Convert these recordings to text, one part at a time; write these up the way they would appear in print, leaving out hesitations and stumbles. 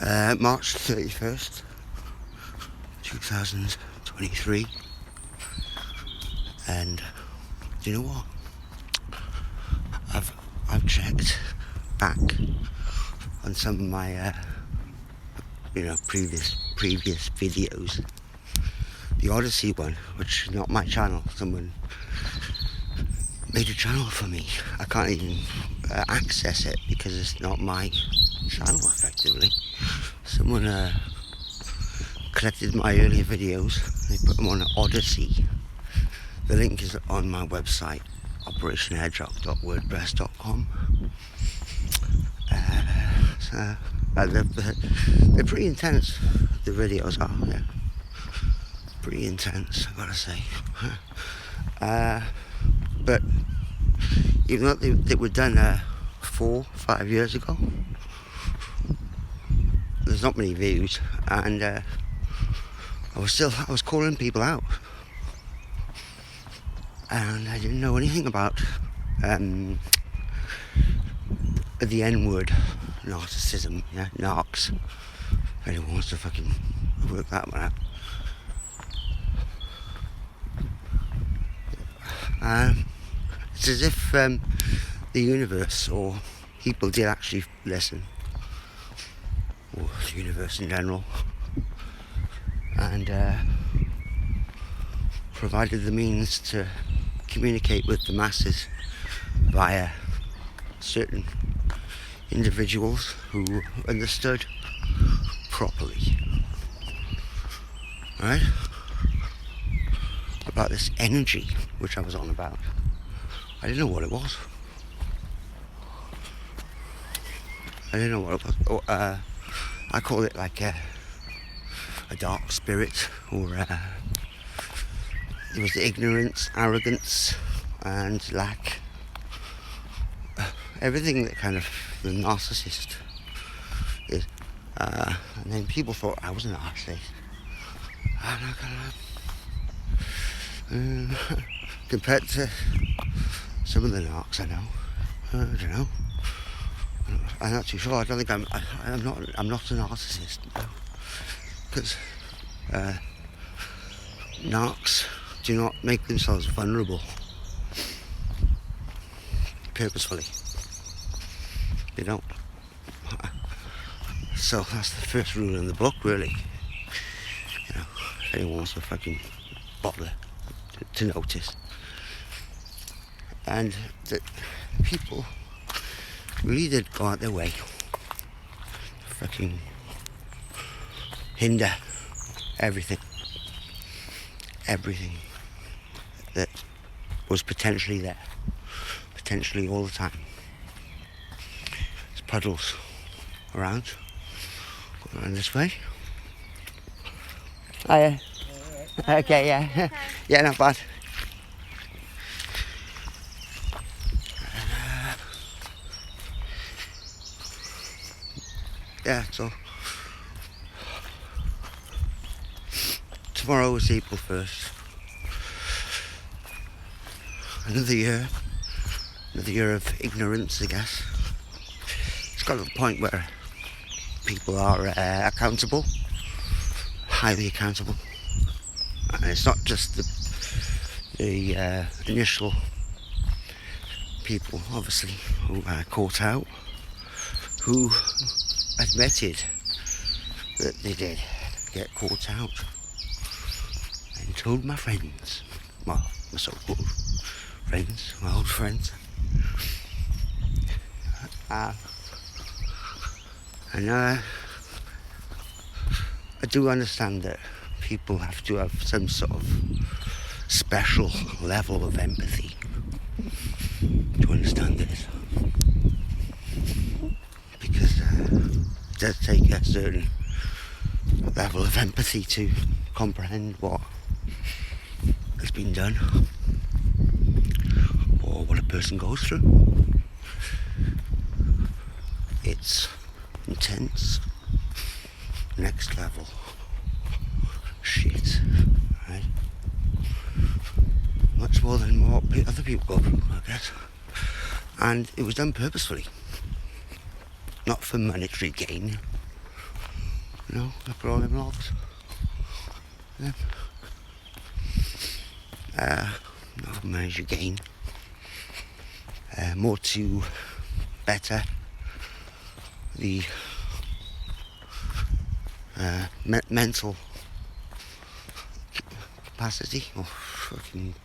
March 31st, 2023, and do you know what? I've checked back on some of my previous videos. The Odyssey one, which is not my channel, someone made a channel for me. I can't even access it because it's not my channel, effectively. Someone collected my earlier videos, they put them on Odyssey. The link is on my website, operationhedrock.wordpress.com. They're pretty intense, the videos are, yeah. Pretty intense, I've got to say. But even though they were done 4-5 years ago, there's not many views, and I was calling people out, and I didn't know anything about the N-word, narcissism, yeah, narcs. If anyone wants to fucking work that one out. It's as if the universe or people did actually listen, or the universe in general, and provided the means to communicate with the masses via certain individuals who understood properly, right? About this energy which I was on about. I didn't know what it was. I call it like a dark spirit, or it was ignorance, arrogance, and lack. Everything that kind of the narcissist is. And then people thought I was a narcissist. I'm not gonna. Compared to some of the narcs I know, I don't know. I'm not too sure. I don't think I'm not a narcissist, no. Because narcs do not make themselves vulnerable purposefully. They don't. So that's the first rule in the book, really. You know, if anyone wants to fucking bother to notice. And that people really did go out their way to fucking hinder everything that was potentially there, potentially all the time. There's puddles around, going around this way. Oh yeah. Okay, yeah. Yeah, not bad. Yeah, so tomorrow is April 1st. Another year of ignorance, I guess. It's got to the point where people are accountable, highly accountable. And it's not just the initial people, obviously, who are caught out, who admitted that they did get caught out, and told my friends, well, my so-called friends, my old friends, and I do understand that people have to have some sort of special level of empathy to understand this, because it does take a certain level of empathy to comprehend what has been done or what a person goes through. It's intense, next level shit, right? Much more than what other people go through, I guess. And it was done purposefully, not for monetary gain, Look at all them logs. Not manage again. More to better the mental capacity, or fucking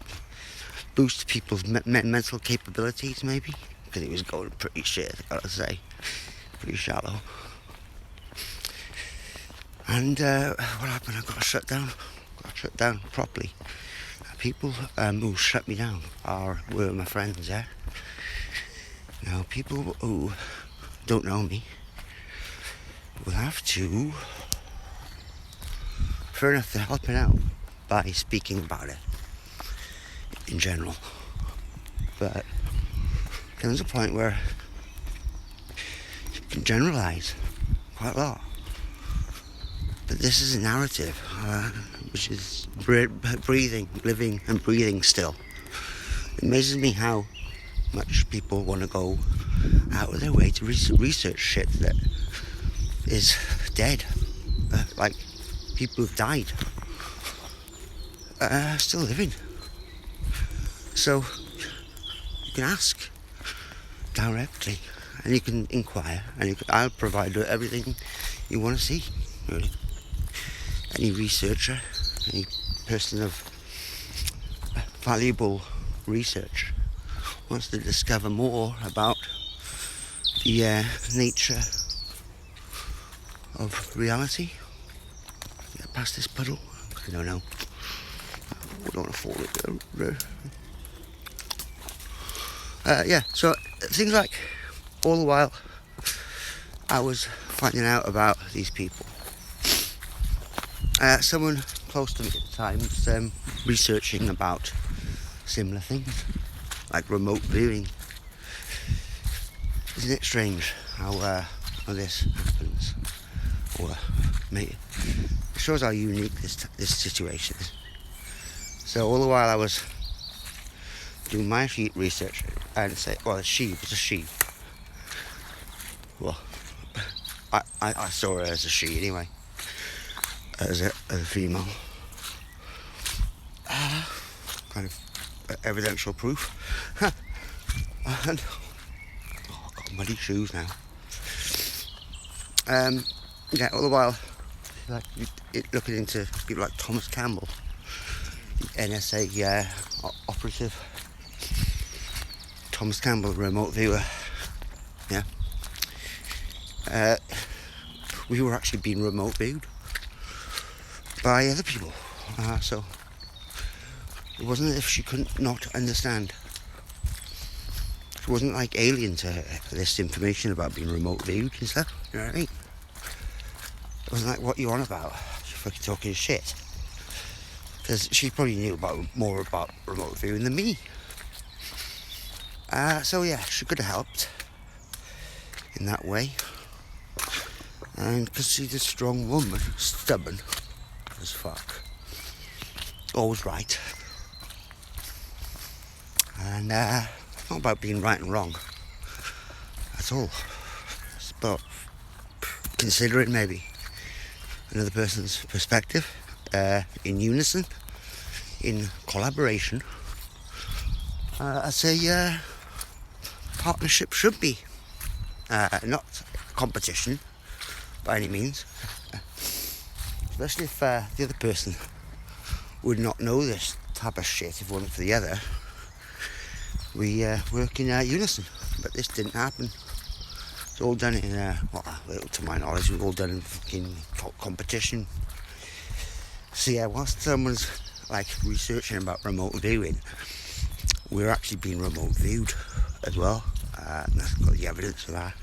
boost people's mental capabilities, maybe, because it was going pretty shit, I gotta say, pretty shallow. And what happened? I got shut down properly. People who shut me down were my friends, yeah. Now, people who don't know me will have to, fair enough, they're helping out by speaking about it in general. But there's a point where you can generalise quite a lot. But this is a narrative, which is living and breathing still. It amazes me how much people want to go out of their way to research shit that is dead. Like people who've died, still living. So you can ask directly, and you can inquire, and I'll provide everything you want to see, really. Any researcher, any person of valuable research wants to discover more about the nature of reality. Get past this puddle. I don't know. I don't want to fall it. So things like, all the while I was finding out about these people, someone close to me at the time was researching about similar things, like remote viewing. Isn't it strange how this happens? Or it shows how unique this situation is. So all the while I was doing my research, and say, well, it was a she. Well, I saw her as a she anyway, as a female. Kind of evidential proof. And I've got muddy shoes now. All the while, like looking into people like Thomas Campbell, the NSA operative. Thomas Campbell, remote viewer. Yeah. We were actually being remote viewed by other people. So it wasn't as if she couldn't not understand. It wasn't like alien to her, this information about being remote viewed and stuff. You know what I mean? It wasn't like, what you on about? You're fucking talking shit. Because she probably knew more about remote viewing than me. So yeah, she could have helped in that way. And because she's a strong woman, stubborn as fuck, always right. And not about being right and wrong at all. It's about considering maybe another person's perspective, in unison, in collaboration, as a partnership should be. Not competition by any means, especially if the other person would not know this type of shit if it wasn't for the other. We work in unison, but this didn't happen. It's all done in, to my knowledge, it was all done in fucking competition. So yeah, whilst someone's like researching about remote viewing, we're actually being remote viewed as well. And that's got the evidence of that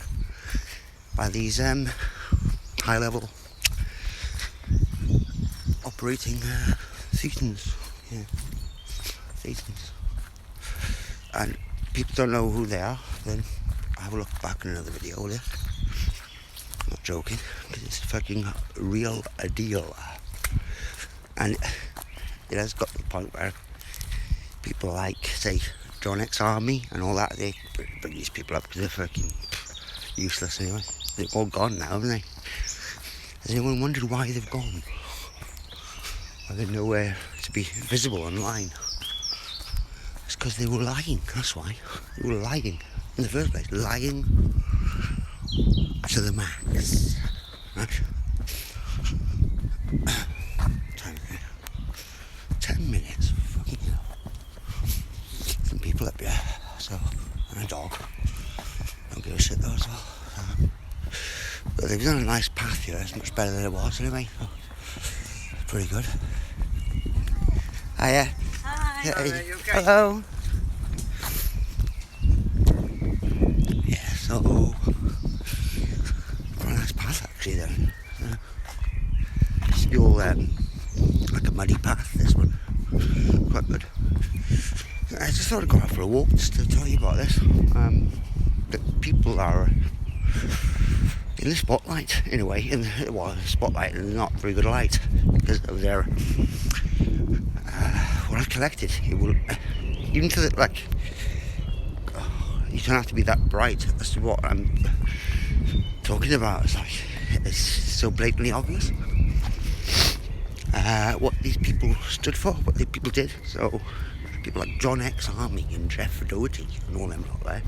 by these high-level operating Thetans. Yeah, Thetans. And people don't know who they are, then have a look back in another video, will you? I'm not joking, because it's fucking real a deal. And it has got to the point where people like, say, John X Army and all that, they bring these people up because they're fucking useless anyway. They're all gone now, haven't they? Has anyone wondered why they've gone? Why they're nowhere to be visible online? It's because they were lying, that's why. They were lying in the first place. Lying to the max. Right? 10 minutes. Fucking hell. Some people up here, so, and a dog. Don't give a shit though as well. But they've done a nice path here, it's much better than it was anyway. So it's pretty good. Hiya. Hi. Hey. You okay? Hello. Yeah, so quite a nice path actually there. Used to be all like a muddy path, this one. Quite good. I just thought I'd go out for a walk just to tell you about this. The people are in the spotlight in a way, the spotlight and not very good light because of their what I collected. It will even to the, like, you don't have to be that bright as to what I'm talking about. It's so blatantly obvious what these people stood for, what the people did. So people like John X Army and Jeff Doherty and all them lot there,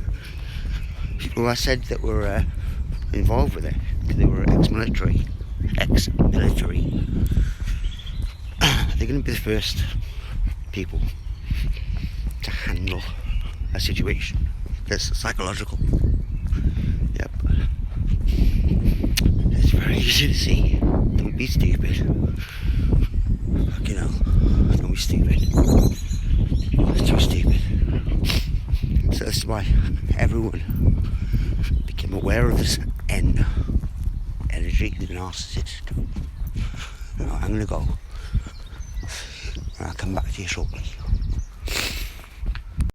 people who I said that were involved with it, they were ex-military. They're going to be the first people to handle a situation that's psychological. Yep. It's very easy to see. Don't be stupid. Fucking hell. Don't be stupid. It's too stupid. So this is why everyone became aware of this energy, the narcissist. Now I'm going to go. And I'll come back to you shortly.